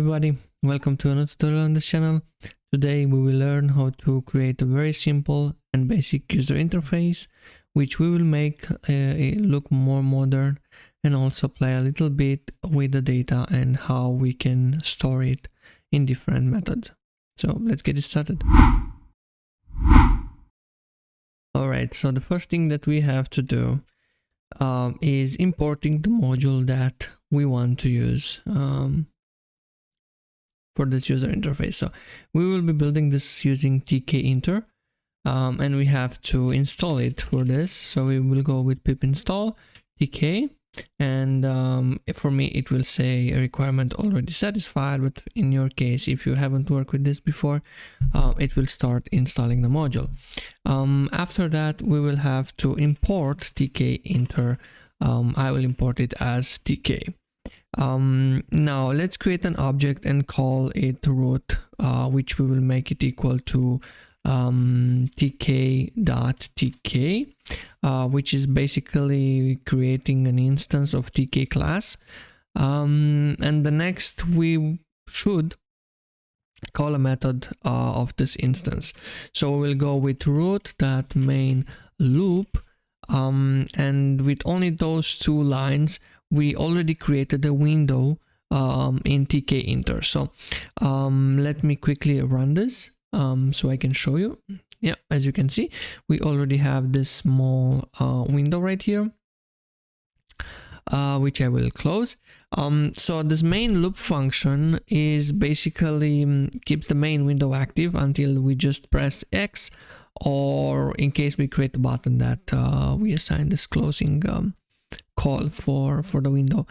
everybody, welcome to another tutorial on this channel. Today we will learn how to create a very simple and basic user interface, which we will make it look more modern and also play a little bit with the data and how we can store it in different methods. So let's get it started. Alright, so the first thing that we have to do is importing the module that we want to use for this user interface. So we will be building this using Tkinter and we have to install it for this. So we will go with pip install tk, and for me it will say a requirement already satisfied, but in your case, if you haven't worked with this before, it will start installing the module. After that we will have to import Tkinter. I will import it as tk. Now let's create an object and call it root, which we will make it equal to tk.tk, which is basically creating an instance of tk class. And the next we should call a method of this instance. So we'll go with root.main loop, and with only those two lines we already created a window in Tkinter. So let me quickly run this so I can show you. Yeah, as you can see, we already have this small window right here, which I will close. So this main loop function is basically keeps the main window active until we just press X, or in case we create a button that we assign this closing call for the window.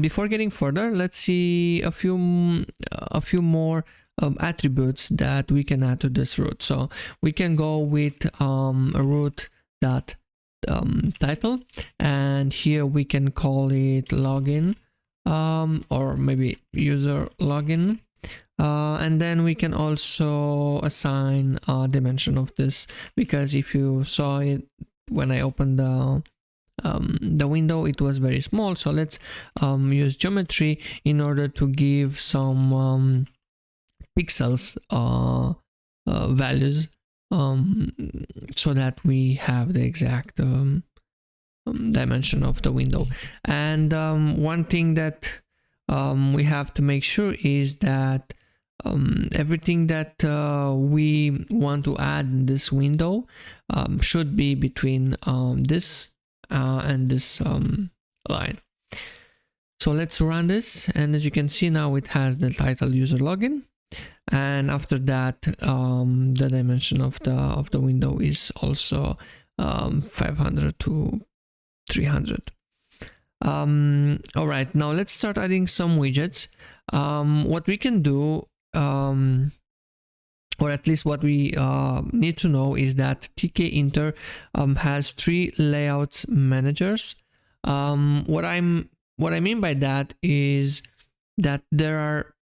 Before getting further, let's see a few more attributes that we can add to this root. So we can go with root.title, and here we can call it login, or maybe user login, and then we can also assign a dimension of this, because if you saw it when I opened the window, it was very small. So let's use geometry in order to give some pixels values, so that we have the exact dimension of the window. And one thing that we have to make sure is that everything that we want to add in this window should be between this and this line. So let's run this, and as you can see now it has the title user login, and after that the dimension of the window is also 500 to 300. All right, now let's start adding some widgets. What we can do, or at least what we need to know, is that Tkinter has 3 layouts managers. What I mean by that is that there are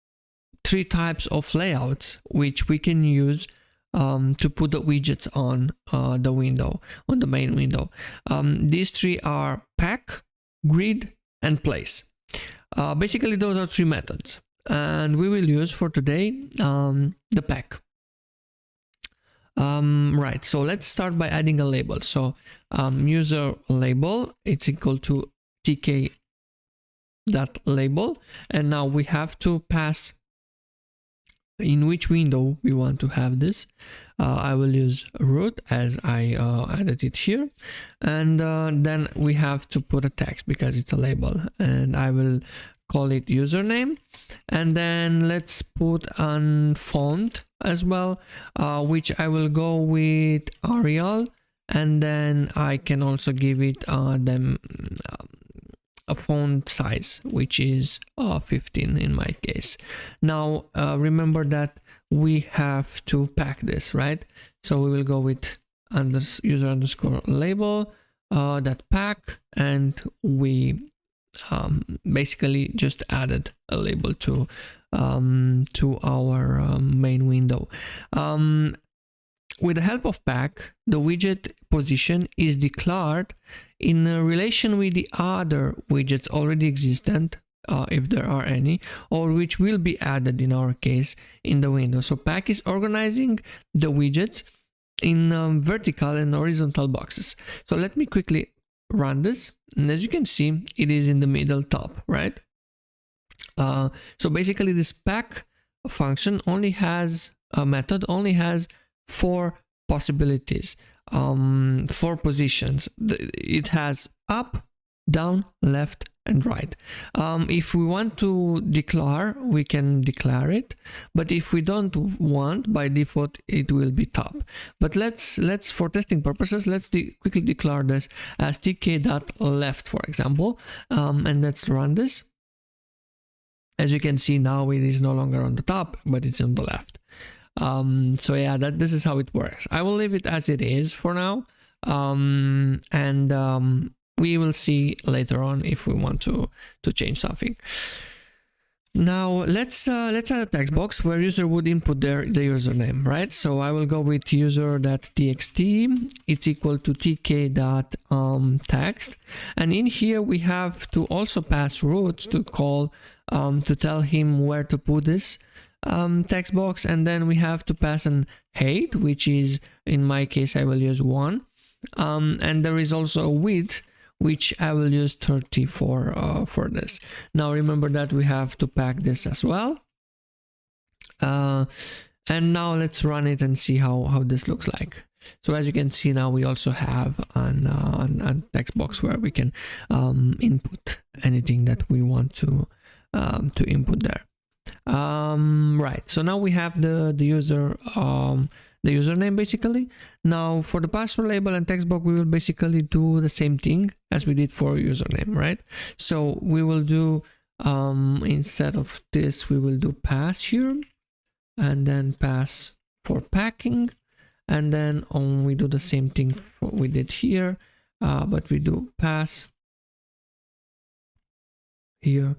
3 types of layouts which we can use to put the widgets on the window, on the main window. These 3 are pack, grid, and place. Basically those are 3 methods, and we will use for today the pack. Right, so let's start by adding a label. So user label, it's equal to tk.label, and now we have to pass in which window we want to have this. I will use root as I added it here, and then we have to put a text because it's a label, and I will call it username, and then let's put an font as well, which I will go with Arial, and then I can also give it a font size which is 15 in my case. Now remember that we have to pack this, right? So we will go with user underscore label that pack, and we basically just added a label to our main window. With the help of pack, the widget position is declared in relation with the other widgets already existent if there are any, or which will be added in our case in the window. So pack is organizing the widgets in vertical and horizontal boxes. So let me quickly run this, and as you can see, it is in the middle top, right? So basically this pack function only has a method, only has 4 possibilities, 4 positions. It has up, down, left, and right. If we want to declare, we can declare it, but if we don't want, by default it will be top. But let's for testing purposes, let's quickly declare this as tk.left, for example, and let's run this. As you can see, now it is no longer on the top, but it's on the left. So yeah, this is how it works. I will leave it as it is for now, and we will see later on if we want to change something. Now let's add a text box where user would input the username, right? So I will go with user.txt. It's equal to tk.text, and in here we have to also pass root to call to tell him where to put this text box, and then we have to pass an height, which is, in my case, I will use 1, and there is also a width, which I will use 30 for this. Now remember that we have to pack this as well, and now let's run it and see how this looks like. So as you can see, now we also have a text box where we can input anything that we want to input there. Right, so now we have the username basically. Now for the password label and text box, we will basically do the same thing as we did for username, right? So we will do, instead of this, we will do pass here, and then pass for packing, and then we do the same thing we did here, but we do pass here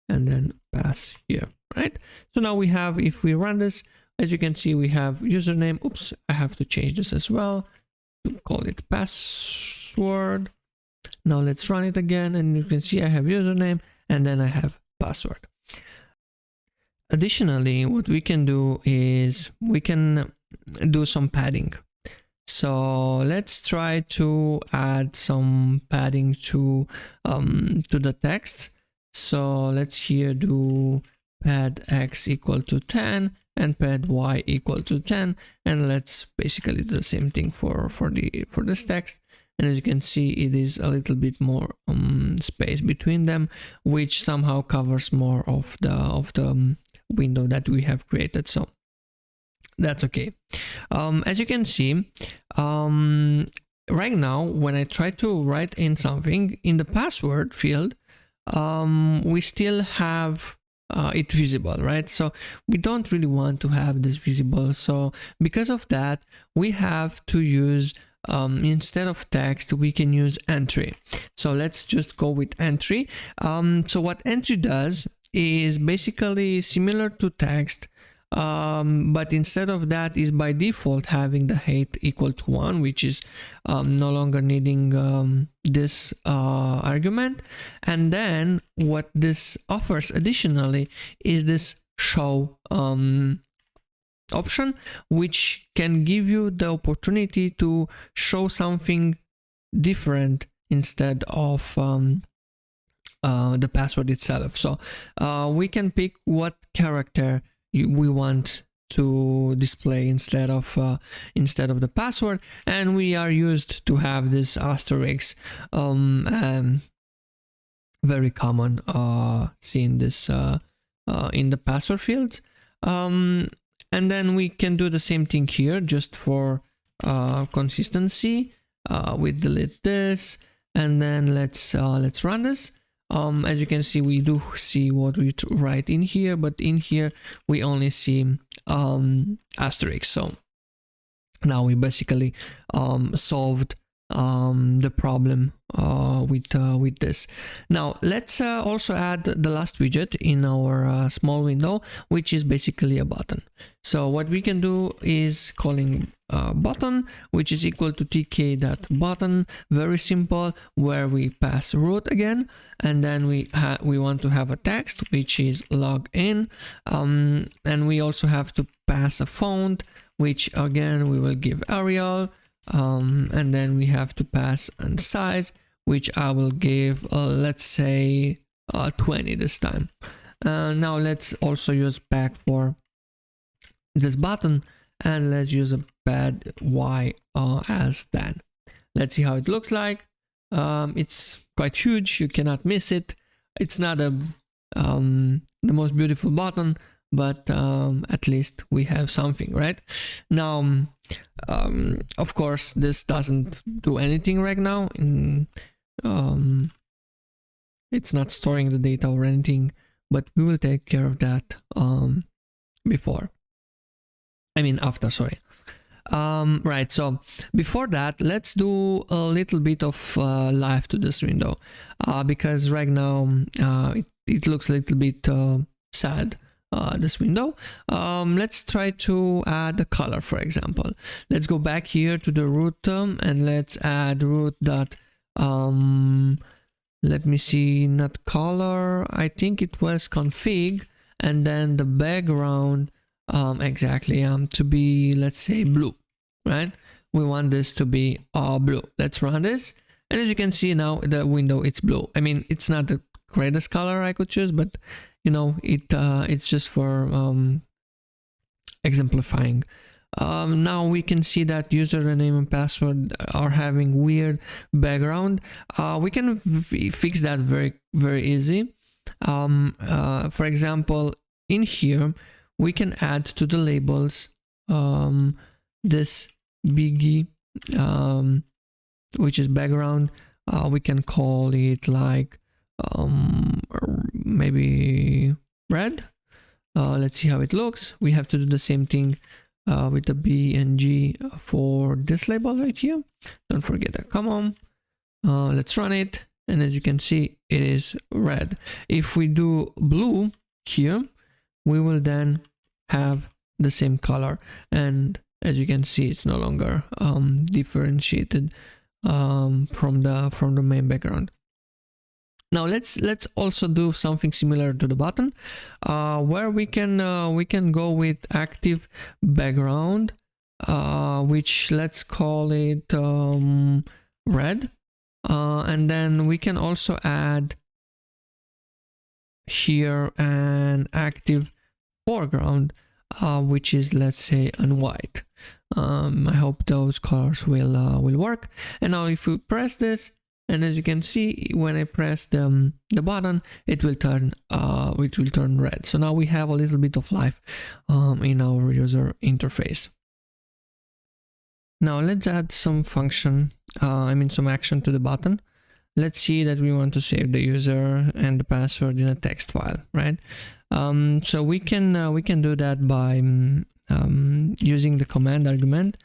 and then pass here, right? So now we have, if we run this, as you can see, we have username. Oops, I have to change this as well to call it password. Now let's run it again, and you can see I have username and then I have password. Additionally, what we can do is we can do some padding. So let's try to add some padding to the text. So let's here do pad x equal to 10 and pad y equal to 10, and let's basically do the same thing for this text. And as you can see, it is a little bit more space between them, which somehow covers more of the window that we have created. So that's okay. As you can see, right now when I try to write in something in the password field, we still have it visible, right? So we don't really want to have this visible. So because of that, we have to use, instead of text, we can use entry. So let's just go with entry. So what entry does is basically similar to text, but instead of that is by default having the height equal to 1, which is no longer needing this argument. And then what this offers additionally is this show option, which can give you the opportunity to show something different instead of the password itself. So we can pick what character we want to display instead of the password, and we are used to have this asterisk, very common seeing this in the password fields, and then we can do the same thing here just for consistency. We delete this, and then let's run this. As you can see, we do see what we write in here, but in here we only see asterisk. So now we basically solved the problem with this. Now let's also add the last widget in our small window, which is basically a button. So what we can do is calling button, which is equal to tk.button, very simple, where we pass root again, and then we want to have a text which is log in, and we also have to pass a font, which again we will give Arial. And then we have to pass a size, which I will give, let's say 20 this time. Now let's also use back for this button, and let's use a bad Y as that. Let's see how it looks like. It's quite huge, you cannot miss it. It's not the most beautiful button, but at least we have something, right? Now of course this doesn't do anything right now. It's not storing the data or anything, but we will take care of that after, sorry. Right, so before that, let's do a little bit of life to this window, because right now it looks a little bit sad, this window. Let's try to add a color, for example. Let's go back here to the root and let's add root dot let me see, not color, I think it was config, and then the background exactly to be, let's say, blue, right? We want this to be blue. Let's run this, and as you can see now the window, it's blue. I mean, it's not the greatest color I could choose, but you know, it's just for exemplifying. Now we can see that username and password are having weird background. We can fix that very, very easy. For example, in here we can add to the labels this biggie, which is background. We can call it like maybe red. Let's see how it looks. We have to do the same thing with the B and G for this label right here. Don't forget that. Come on, let's run it, and as you can see, it is red. If we do blue here, we will then have the same color, and as you can see, it's no longer differentiated from the main background. Now let's also do something similar to the button, where we can go with active background, which let's call it red, and then we can also add here an active foreground, which is, let's say, on white. I hope those colors will work. And now if we press this, and as you can see, when I press the button, it will turn red. So now we have a little bit of life in our user interface. Now let's add some function, some action to the button. Let's see that we want to save the user and the password in a text file, right? So we can do that by using the command argument.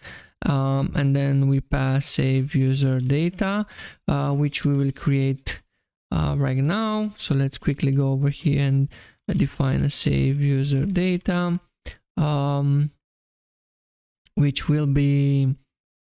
And then we pass save user data, which we will create right now. So let's quickly go over here and define a save user data, which will be,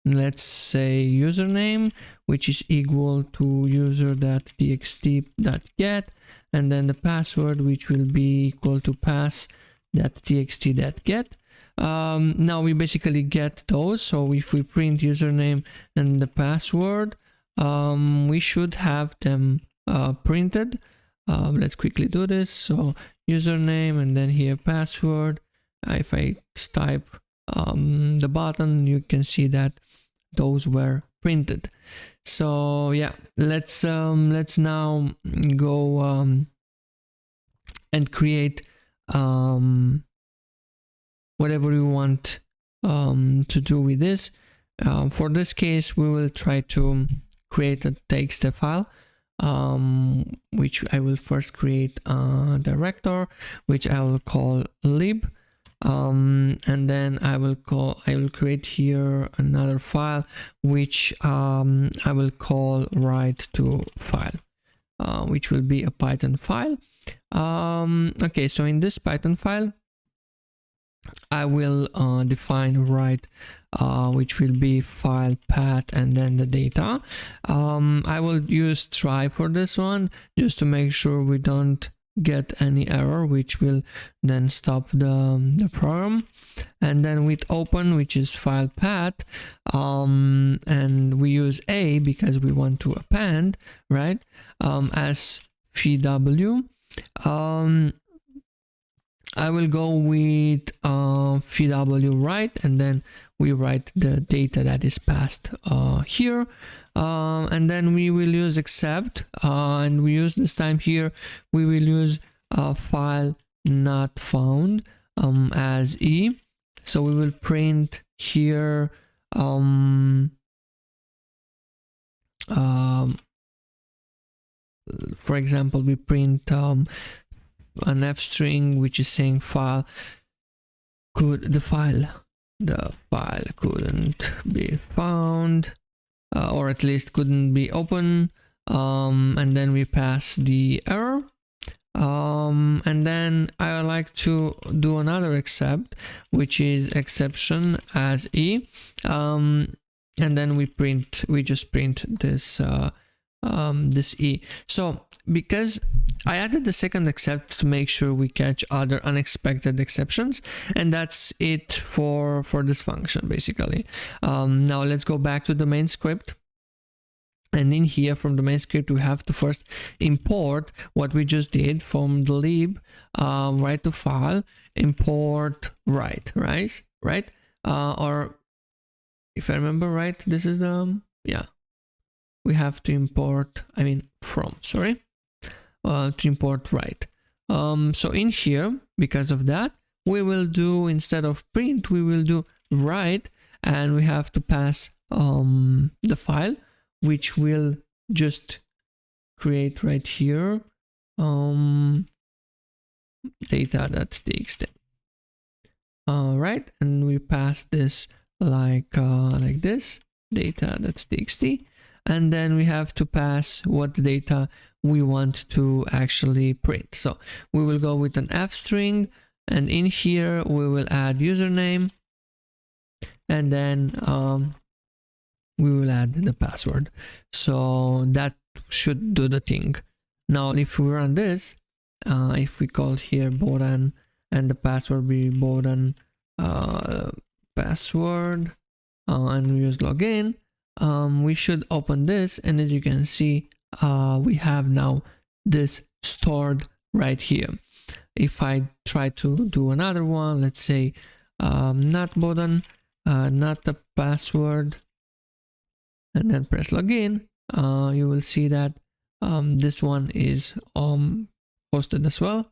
let's say, username, which is equal to user.txt.get, and then the password, which will be equal to pass.txt.get. Now we basically get those. So if we print username and the password, we should have them printed. Let's quickly do this. So username and then here password. If I type the button, you can see that those were printed. So yeah, let's now go and create whatever we want to do with this. For this case, we will try to create a txt file, which I will first create a director, which I will call lib, and then I will create here another file which I will call write to file, which will be a Python file. Okay, so in this Python file I will define write, which will be file path and then the data. I will use try for this one just to make sure we don't get any error, which will then stop the program. And then with open, which is file path, and we use a because we want to append, right, as vw. I will go with vw write, and then we write the data that is passed here, and then we will use except, and we use this time here we will use file not found as e. So we will print here for example, we print an f string which is saying the file couldn't be found, or at least couldn't be open, and then we pass the error, and then I would like to do another except, which is exception as e, and then we just print this this e. So because I added the second except to make sure we catch other unexpected exceptions, and that's it for this function basically. Now let's go back to the main script, and in here from the main script we have to first import what we just did from the lib, write to file, import write, right? Or if I remember right, this is the we have to import, to import write. So in here, because of that, we will do, instead of print, we will do write, and we have to pass the file, which will just create right here data.txt. Right, and we pass this like this, data.txt, and then we have to pass what data we want to actually print. So we will go with an f string, and in here we will add username, and then we will add the password. So that should do the thing. Now if we run this, if we call here Boran and the password be Boran password, and we use login, we should open this, and as you can see, we have now this stored right here. If I try to do another one, let's say not Bodan, not the password, and then press login, you will see that this one is posted as well,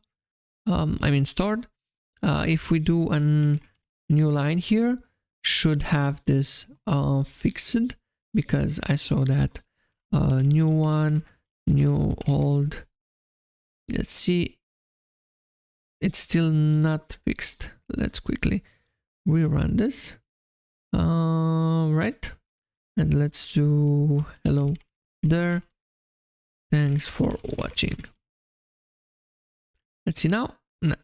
stored. If we do a new line here, should have this fixed, because I saw that new one, new old. Let's see, it's still not fixed. Let's quickly rerun this. Right, and let's do hello there, thanks for watching. Let's see now.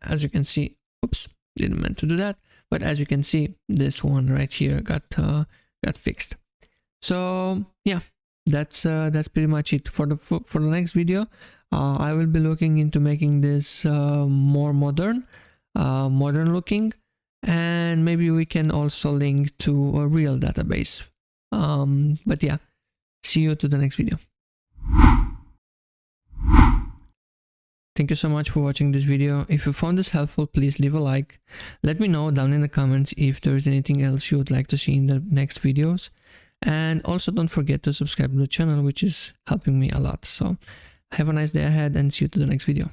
As you can see, oops, didn't meant to do that, but as you can see, this one right here got fixed. So yeah, that's pretty much it for the next video. I will be looking into making this more modern looking, and maybe we can also link to a real database. But yeah, see you to the next video. Thank you so much for watching this video. If you found this helpful, please leave a like. Let me know down in the comments if there is anything else you would like to see in the next videos. And also don't forget to subscribe to the channel, which is helping me a lot. So have a nice day ahead, and see you to the next video.